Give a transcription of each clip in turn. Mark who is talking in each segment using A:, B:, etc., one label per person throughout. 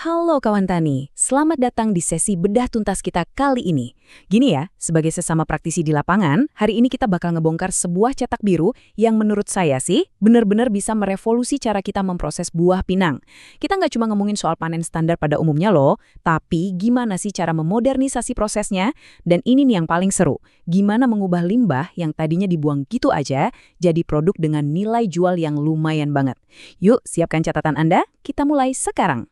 A: Halo kawan tani, selamat datang di sesi bedah tuntas kita kali ini. Gini ya, sebagai sesama praktisi di lapangan, hari ini kita bakal ngebongkar sebuah cetak biru yang menurut saya sih benar-benar bisa merevolusi cara kita memproses buah pinang. Kita nggak cuma ngomongin soal panen standar pada umumnya loh, tapi gimana sih cara memodernisasi prosesnya? Dan ini nih yang paling seru, gimana mengubah limbah yang tadinya dibuang gitu aja jadi produk dengan nilai jual yang lumayan banget. Yuk, siapkan catatan Anda, kita mulai sekarang.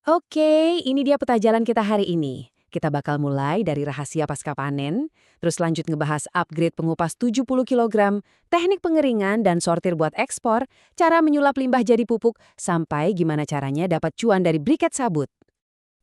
B: Oke, ini dia peta jalan kita hari ini. Kita bakal mulai dari rahasia pasca panen, terus lanjut ngebahas upgrade pengupas 70 kg, teknik pengeringan dan sortir buat ekspor, cara menyulap limbah jadi pupuk, sampai gimana caranya dapat cuan dari briket sabut.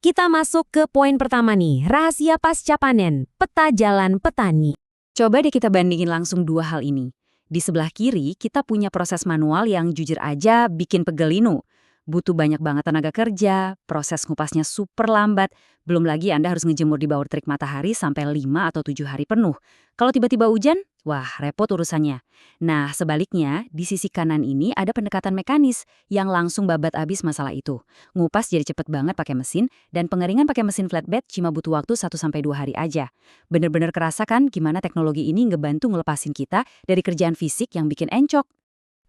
B: Kita masuk ke poin pertama nih, rahasia pasca panen, peta jalan petani. Coba deh kita bandingin langsung dua hal ini. Di sebelah kiri, kita punya proses manual yang jujur aja bikin pegelinu. Butuh banyak banget tenaga kerja, proses ngupasnya super lambat, belum lagi Anda harus ngejemur di bawah terik matahari sampai 5 atau 7 hari penuh. Kalau tiba-tiba hujan, wah repot urusannya. Nah sebaliknya, di sisi kanan ini ada pendekatan mekanis yang langsung babat abis masalah itu. Ngupas jadi cepet banget pakai mesin, dan pengeringan pakai mesin flatbed cuma butuh waktu 1-2 hari aja. Bener-bener kerasa kan gimana teknologi ini ngebantu ngelepasin kita dari kerjaan fisik yang bikin encok.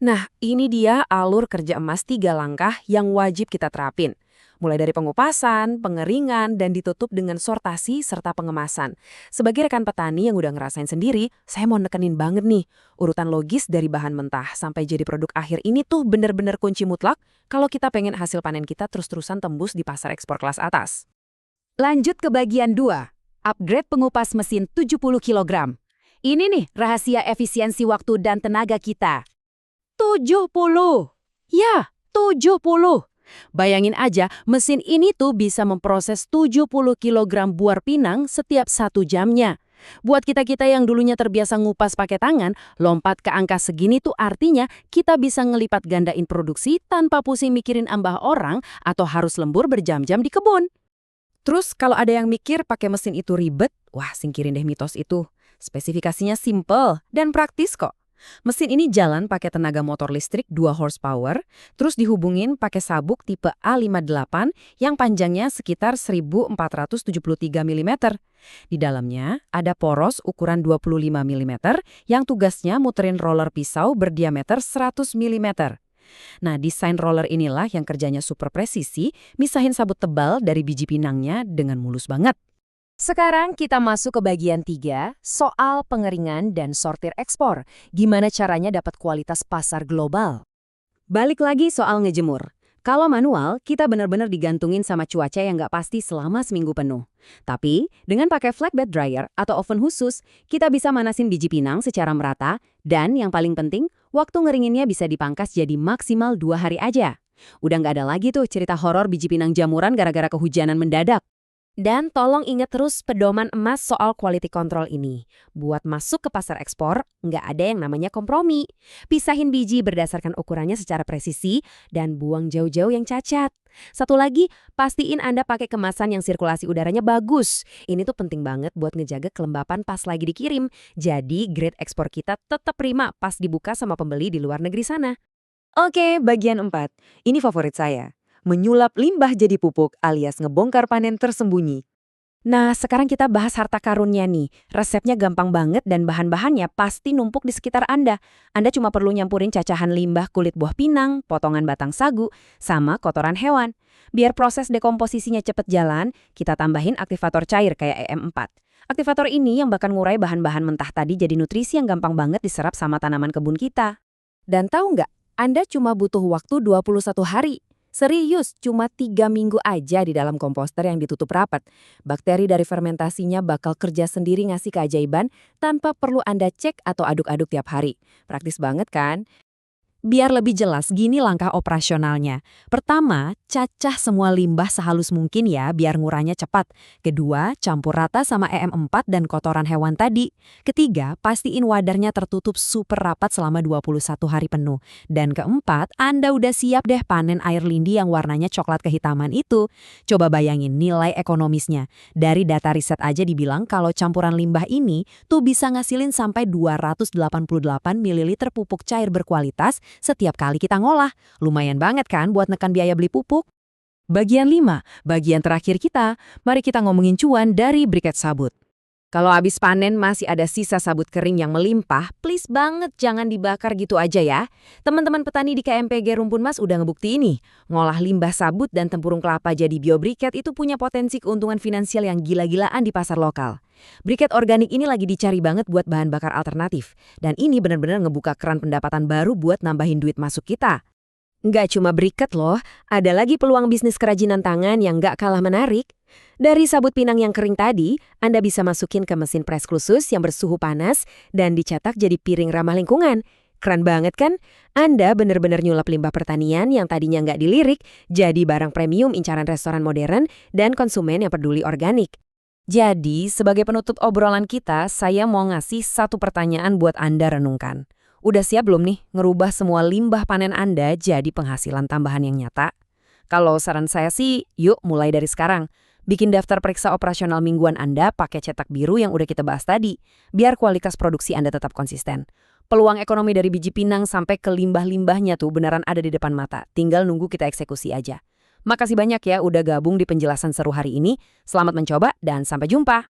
C: Nah, ini dia alur kerja emas 3 langkah yang wajib kita terapin. Mulai dari pengupasan, pengeringan, dan ditutup dengan sortasi serta pengemasan. Sebagai rekan petani yang udah ngerasain sendiri, saya mau nekenin banget nih. Urutan logis dari bahan mentah sampai jadi produk akhir ini tuh bener-bener kunci mutlak kalau kita pengen hasil panen kita terus-terusan tembus di pasar ekspor kelas atas.
B: Lanjut ke bagian 2, upgrade pengupas mesin 70 kg. Ini nih rahasia efisiensi waktu dan tenaga kita. 70. Ya, 70. Bayangin aja, mesin ini tuh bisa memproses 70 kg buah pinang setiap 1 jamnya. Buat kita-kita yang dulunya terbiasa ngupas pakai tangan, lompat ke angka segini tuh artinya kita bisa ngelipat gandain produksi tanpa pusing mikirin ambah orang atau harus lembur berjam-jam di kebun. Terus kalau ada yang mikir pakai mesin itu ribet, wah singkirin deh mitos itu. Spesifikasinya simple dan praktis kok. Mesin ini jalan pakai tenaga motor listrik 2 horsepower, terus dihubungin pakai sabuk tipe A58 yang panjangnya sekitar 1473 mm. Di dalamnya ada poros ukuran 25 mm yang tugasnya muterin roller pisau berdiameter 100 mm. Nah, desain roller inilah yang kerjanya super presisi, misahin sabut tebal dari biji pinangnya dengan mulus banget. Sekarang kita masuk ke bagian 3, soal pengeringan dan sortir ekspor. Gimana caranya dapat kualitas pasar global? Balik lagi soal ngejemur. Kalau manual, kita benar-benar digantungin sama cuaca yang nggak pasti selama seminggu penuh. Tapi, dengan pakai flatbed dryer atau oven khusus, kita bisa manasin biji pinang secara merata, dan yang paling penting, waktu ngeringinnya bisa dipangkas jadi maksimal 2 hari aja. Udah nggak ada lagi tuh cerita horor biji pinang jamuran gara-gara kehujanan mendadak. Dan tolong ingat terus pedoman emas soal quality control ini. Buat masuk ke pasar ekspor, nggak ada yang namanya kompromi. Pisahin biji berdasarkan ukurannya secara presisi dan buang jauh-jauh yang cacat. Satu lagi, pastiin Anda pakai kemasan yang sirkulasi udaranya bagus. Ini tuh penting banget buat ngejaga kelembapan pas lagi dikirim. Jadi grade ekspor kita tetap prima pas dibuka sama pembeli di luar negeri sana.
C: Oke, bagian 4. Ini favorit saya. Menyulap limbah jadi pupuk alias ngebongkar panen tersembunyi.
B: Nah, sekarang kita bahas harta karunnya nih. Resepnya gampang banget dan bahan-bahannya pasti numpuk di sekitar Anda. Anda cuma perlu nyampurin cacahan limbah kulit buah pinang, potongan batang sagu, sama kotoran hewan. Biar proses dekomposisinya cepet jalan, kita tambahin aktivator cair kayak EM4. Aktivator ini yang bakal ngurai bahan-bahan mentah tadi jadi nutrisi yang gampang banget diserap sama tanaman kebun kita. Dan tahu nggak, Anda cuma butuh waktu 21 hari. Serius, cuma 3 minggu aja di dalam komposter yang ditutup rapat. Bakteri dari fermentasinya bakal kerja sendiri ngasih keajaiban tanpa perlu Anda cek atau aduk-aduk tiap hari. Praktis banget kan? Biar lebih jelas, gini langkah operasionalnya. Pertama, cacah semua limbah sehalus mungkin ya, biar ngurahnya cepat. Kedua, campur rata sama EM4 dan kotoran hewan tadi. Ketiga, pastiin wadarnya tertutup super rapat selama 21 hari penuh. Dan keempat, Anda udah siap deh panen air lindi yang warnanya coklat kehitaman itu. Coba bayangin nilai ekonomisnya. Dari data riset aja dibilang kalau campuran limbah ini tuh bisa ngasilin sampai 288 ml pupuk cair berkualitas setiap kali kita ngolah. Lumayan banget kan buat nekan biaya beli pupuk?
A: Bagian 5, bagian terakhir kita, mari kita ngomongin cuan dari briket sabut.
C: Kalau habis panen masih ada sisa sabut kering yang melimpah, please banget jangan dibakar gitu aja ya. Teman-teman petani di KMPG Rumpun Mas udah ngebukti ini. Ngolah limbah sabut dan tempurung kelapa jadi biobriket itu punya potensi keuntungan finansial yang gila-gilaan di pasar lokal. Briket organik ini lagi dicari banget buat bahan bakar alternatif. Dan ini benar-benar ngebuka keran pendapatan baru buat nambahin duit masuk kita. Nggak cuma briket loh, ada lagi peluang bisnis kerajinan tangan yang nggak kalah menarik. Dari sabut pinang yang kering tadi, Anda bisa masukin ke mesin pres khusus yang bersuhu panas dan dicetak jadi piring ramah lingkungan. Keren banget kan? Anda benar-benar nyulap limbah pertanian yang tadinya nggak dilirik, jadi barang premium incaran restoran modern dan konsumen yang peduli organik. Jadi, sebagai penutup obrolan kita, saya mau ngasih satu pertanyaan buat Anda renungkan. Udah siap belum nih ngerubah semua limbah panen Anda jadi penghasilan tambahan yang nyata? Kalau saran saya sih, yuk mulai dari sekarang. Bikin daftar periksa operasional mingguan Anda pakai cetak biru yang udah kita bahas tadi, biar kualitas produksi Anda tetap konsisten. Peluang ekonomi dari biji pinang sampai ke limbah-limbahnya tuh beneran ada di depan mata, tinggal nunggu kita eksekusi aja. Makasih banyak ya udah gabung di penjelasan seru hari ini. Selamat mencoba dan sampai jumpa!